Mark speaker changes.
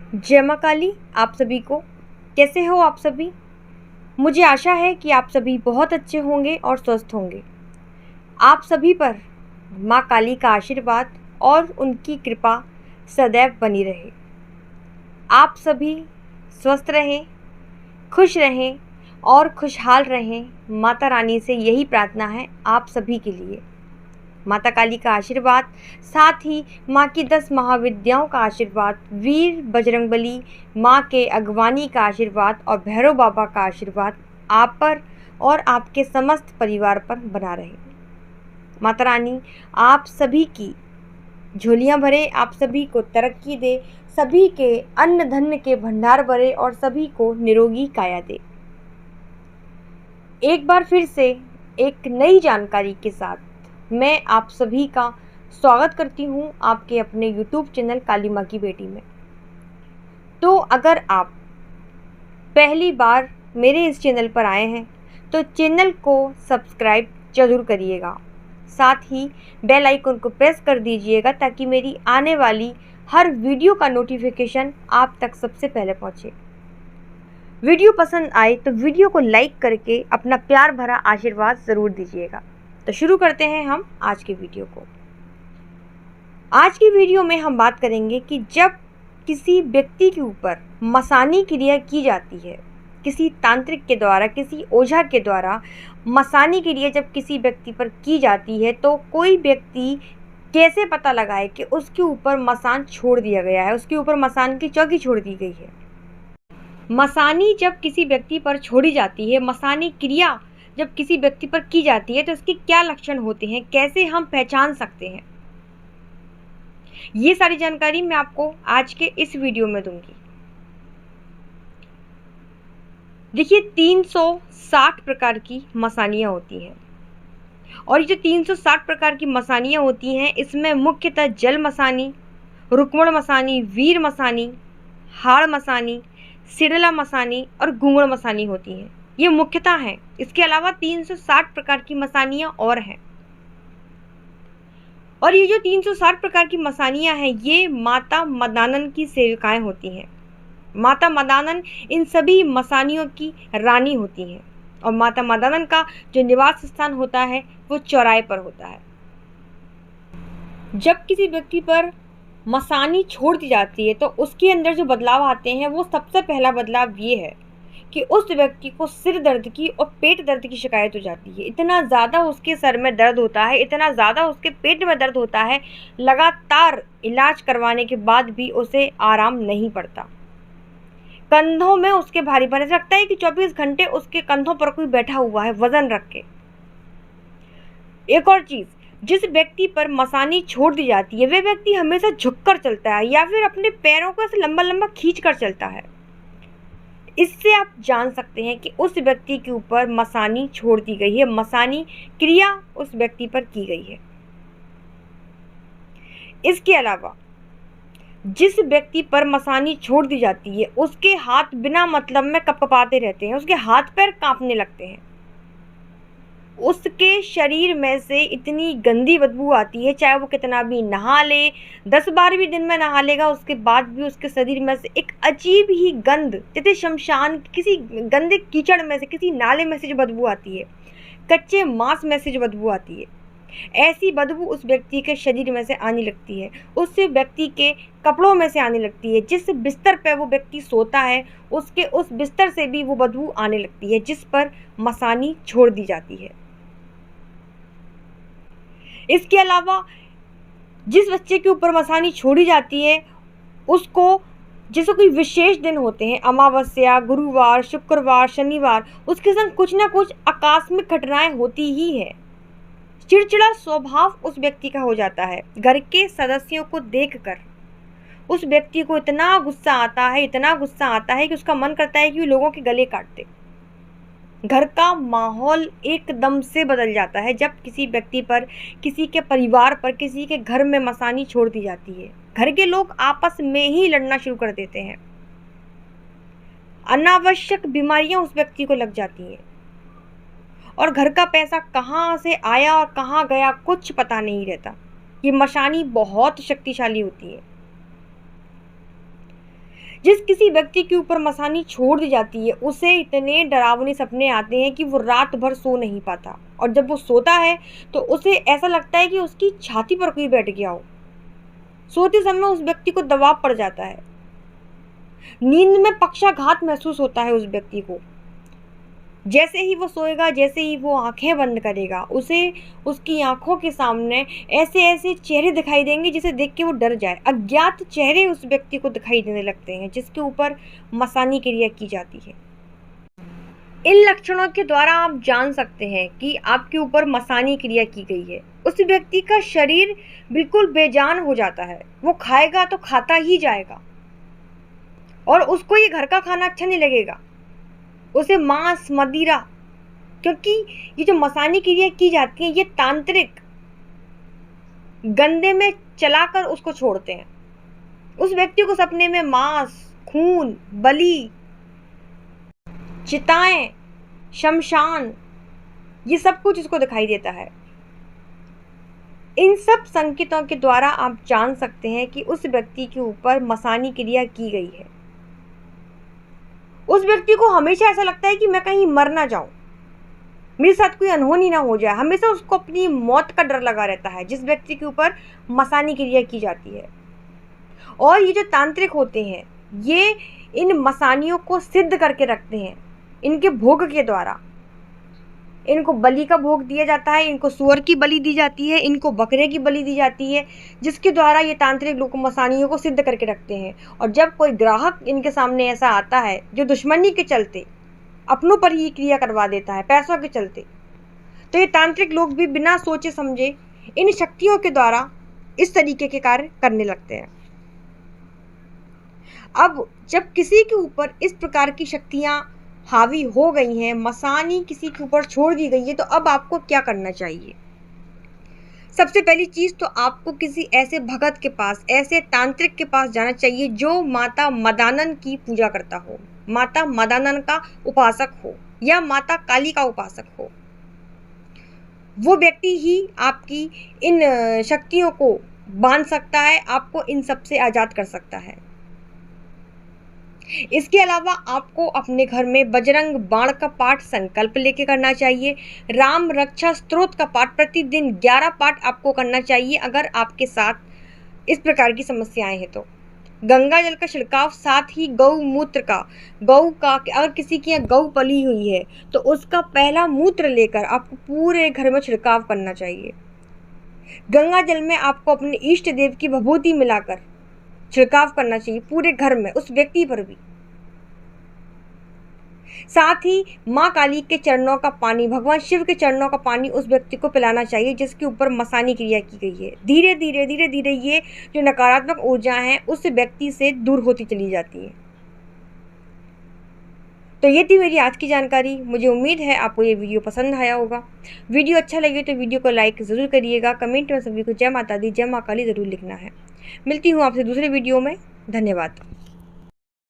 Speaker 1: जय माँ काली। आप सभी को कैसे हो आप सभी। मुझे आशा है कि आप सभी बहुत अच्छे होंगे और स्वस्थ होंगे। आप सभी पर माँ काली का आशीर्वाद और उनकी कृपा सदैव बनी रहे। आप सभी स्वस्थ रहें, खुश रहें और खुशहाल रहें। माता रानी से यही प्रार्थना है आप सभी के लिए। माता काली का आशीर्वाद, साथ ही माँ की 10 महाविद्याओं का आशीर्वाद, वीर बजरंगबली माँ के अगवानी का आशीर्वाद और भैरव बाबा का आशीर्वाद आप पर और आपके समस्त परिवार पर बना रहे। माता रानी आप सभी की झोलियाँ भरे, आप सभी को तरक्की दे, सभी के अन्न धन्य के भंडार भरे और सभी को निरोगी काया दे। एक बार फिर से एक नई जानकारी के साथ मैं आप सभी का स्वागत करती हूँ आपके अपने YouTube चैनल काली माँ की बेटी में। तो अगर आप पहली बार मेरे इस चैनल पर आए हैं तो चैनल को सब्सक्राइब जरूर करिएगा, साथ ही बेल आइकन को प्रेस कर दीजिएगा ताकि मेरी आने वाली हर वीडियो का नोटिफिकेशन आप तक सबसे पहले पहुँचे। वीडियो पसंद आए तो वीडियो को लाइक करके अपना प्यार भरा आशीर्वाद ज़रूर दीजिएगा। तो शुरू करते हैं हम आज की वीडियो को। आज की वीडियो में हम बात करेंगे कि जब किसी व्यक्ति के ऊपर मसानी क्रिया की जाती है, किसी तांत्रिक के द्वारा, किसी ओझा के द्वारा मसानी क्रिया जब किसी व्यक्ति पर की जाती है तो कोई व्यक्ति कैसे पता लगाए कि उसके ऊपर मसान छोड़ दिया गया है, उसके ऊपर मसान की चौकी छोड़ दी गई है। मसानी जब किसी व्यक्ति पर छोड़ी जाती है, मसानी क्रिया जब किसी व्यक्ति पर की जाती है तो इसके क्या लक्षण होते हैं, कैसे हम पहचान सकते हैं, ये सारी जानकारी मैं आपको आज के इस वीडियो में दूंगी। देखिए 360 प्रकार की मसानियाँ होती हैं और ये जो 360 प्रकार की मसानियाँ होती हैं इसमें मुख्यतः जल मसानी, रुक्मण मसानी, वीर मसानी, हाड़ मसानी, सिडला मसानी और घुंगड़ मसानी होती हैं। ये मुख्यतः हैं। इसके अलावा 360 प्रकार की मसानियाँ और हैं और ये जो 360 प्रकार की मसानियाँ हैं ये माता मदानन की सेविकाएं होती हैं। माता मदानन इन सभी मसानियों की रानी होती हैं और माता मदानन का जो निवास स्थान होता है वो चौराहे पर होता है। जब किसी व्यक्ति पर मसानी छोड़ दी जाती है तो उसके अंदर जो बदलाव आते हैं वो सबसे पहला बदलाव ये है कि उस व्यक्ति को सिर दर्द की और पेट दर्द की शिकायत हो जाती है। इतना ज़्यादा उसके सर में दर्द होता है, इतना ज़्यादा उसके पेट में दर्द होता है, लगातार इलाज करवाने के बाद भी उसे आराम नहीं पड़ता। कंधों में उसके भारीपन, ऐसा लगता है कि 24 घंटे उसके कंधों पर कोई बैठा हुआ है वजन रख के। एक और चीज़, जिस व्यक्ति पर मसानी छोड़ दी जाती है वह व्यक्ति हमेशा झुककर चलता है या फिर अपने पैरों को ऐसे लंबा लंबा खींच कर चलता है। इससे आप जान सकते हैं कि उस व्यक्ति के ऊपर मसानी छोड़ दी गई है, मसानी क्रिया उस व्यक्ति पर की गई है। इसके अलावा जिस व्यक्ति पर मसानी छोड़ दी जाती है उसके हाथ बिना मतलब में कपकपाते रहते हैं, उसके हाथ पैर कांपने लगते हैं, उसके शरीर में से इतनी गंदी बदबू आती है, चाहे वो कितना भी नहा ले, 10 बार भी दिन में नहा लेगा उसके बाद भी उसके शरीर में से एक अजीब ही गंध, जैसे शमशान किसी गंदे कीचड़ में से, किसी नाले में से जो बदबू आती है, कच्चे मांस में से जो बदबू आती है, ऐसी बदबू उस व्यक्ति के शरीर में से आने लगती है, उस व्यक्ति के कपड़ों में से आने लगती है। जिस बिस्तर पर वो व्यक्ति सोता है उसके उस बिस्तर से भी वो बदबू आने लगती है जिस पर मसानी छोड़ दी जाती है। इसके अलावा जिस बच्चे के ऊपर मसानी छोड़ी जाती है उसको, जैसे कोई विशेष दिन होते हैं, अमावस्या, गुरुवार, शुक्रवार, शनिवार, उसके संग कुछ ना कुछ आकस्मिक घटनाएं होती ही है। चिड़चिड़ा स्वभाव उस व्यक्ति का हो जाता है। घर के सदस्यों को देखकर उस व्यक्ति को इतना गुस्सा आता है, इतना गुस्सा आता है कि उसका मन करता है कि वो लोगों के गले काट दे। घर का माहौल एकदम से बदल जाता है जब किसी व्यक्ति पर, किसी के परिवार पर, किसी के घर में मसानी छोड़ दी जाती है। घर के लोग आपस में ही लड़ना शुरू कर देते हैं, अनावश्यक बीमारियां उस व्यक्ति को लग जाती हैं और घर का पैसा कहाँ से आया और कहाँ गया कुछ पता नहीं रहता। ये मसानी बहुत शक्तिशाली होती है। जिस किसी व्यक्ति के ऊपर मसानी छोड़ दी जाती है उसे इतने डरावने सपने आते हैं कि वो रात भर सो नहीं पाता, और जब वो सोता है तो उसे ऐसा लगता है कि उसकी छाती पर कोई बैठ गया हो। सोते समय उस व्यक्ति को दबाव पड़ जाता है, नींद में पक्षाघात महसूस होता है उस व्यक्ति को। जैसे ही वो सोएगा, जैसे ही वो आंखें बंद करेगा, उसे उसकी आंखों के सामने ऐसे ऐसे चेहरे दिखाई देंगे जिसे देख के वो डर जाए। अज्ञात चेहरे उस व्यक्ति को दिखाई देने लगते हैं जिसके ऊपर मसानी क्रिया की जाती है। इन लक्षणों के द्वारा आप जान सकते हैं कि आपके ऊपर मसानी क्रिया की गई है। उस व्यक्ति का शरीर बिल्कुल बेजान हो जाता है, वो खाएगा तो खाता ही जाएगा और उसको ये घर का खाना अच्छा नहीं लगेगा, उसे मांस मदिरा, क्योंकि ये जो मसानी क्रिया की जाती है ये तांत्रिक गंदे में चलाकर उसको छोड़ते हैं। उस व्यक्ति को सपने में मांस, खून, बलि, चिताएं, शमशान, ये सब कुछ उसको दिखाई देता है। इन सब संकेतों के द्वारा आप जान सकते हैं कि उस व्यक्ति के ऊपर मसानी क्रिया की गई है। उस व्यक्ति को हमेशा ऐसा लगता है कि मैं कहीं मर ना जाऊं, मेरे साथ कोई अनहोनी ना हो जाए, हमेशा उसको अपनी मौत का डर लगा रहता है जिस व्यक्ति के ऊपर मसानी क्रिया की जाती है। और ये जो तांत्रिक होते हैं ये इन मसानियों को सिद्ध करके रखते हैं इनके भोग के द्वारा। इनको बलि का भोग दिया जाता है, इनको सूअर की बलि दी जाती है, इनको बकरे की बलि दी जाती है, जिसके द्वारा ये तांत्रिक लोग मसानियों को सिद्ध करके रखते हैं। और जब कोई ग्राहक इनके सामने ऐसा आता है जो दुश्मनी के चलते अपनों पर ही क्रिया करवा देता है, पैसों के चलते, तो ये तांत्रिक लोग भी बिना सोचे समझे इन शक्तियों के द्वारा इस तरीके के कार्य करने लगते हैं। अब जब किसी के ऊपर इस प्रकार की शक्तियां हावी हो गई हैं, मसानी किसी के ऊपर छोड़ दी गई है, तो अब आपको क्या करना चाहिए? सबसे पहली चीज तो आपको किसी ऐसे भगत के पास, ऐसे तांत्रिक के पास जाना चाहिए जो माता मदानन की पूजा करता हो, माता मदानन का उपासक हो या माता काली का उपासक हो। वो व्यक्ति ही आपकी इन शक्तियों को बांध सकता है, आपको इन सब से आजाद कर सकता है। इसके अलावा आपको अपने घर में बजरंग बाण का पाठ संकल्प लेके करना चाहिए। राम रक्षा स्तोत्र का पाठ प्रतिदिन 11 पाठ आपको करना चाहिए अगर आपके साथ इस प्रकार की समस्याएं हैं तो। गंगा जल का छिड़काव, साथ ही गौमूत्र का, गौ का अगर किसी की यहाँ गौ पली हुई है तो उसका पहला मूत्र लेकर आपको पूरे घर में छिड़काव करना चाहिए। गंगा जल में आपको अपने इष्ट देव की विभूति मिलाकर छिड़काव करना चाहिए पूरे घर में, उस व्यक्ति पर भी। साथ ही माँ काली के चरणों का पानी, भगवान शिव के चरणों का पानी उस व्यक्ति को पिलाना चाहिए जिसके ऊपर मसानी क्रिया की गई है। धीरे धीरे ये जो नकारात्मक ऊर्जा है उस व्यक्ति से दूर होती चली जाती है। तो ये थी मेरी आज की जानकारी। मुझे उम्मीद है आपको ये वीडियो पसंद आया होगा। वीडियो अच्छा लगे तो वीडियो को लाइक ज़रूर करिएगा। कमेंट में सभी को जय माता दी, जय माँ काली ज़रूर लिखना है। मिलती हूँ आपसे दूसरे वीडियो में। धन्यवाद।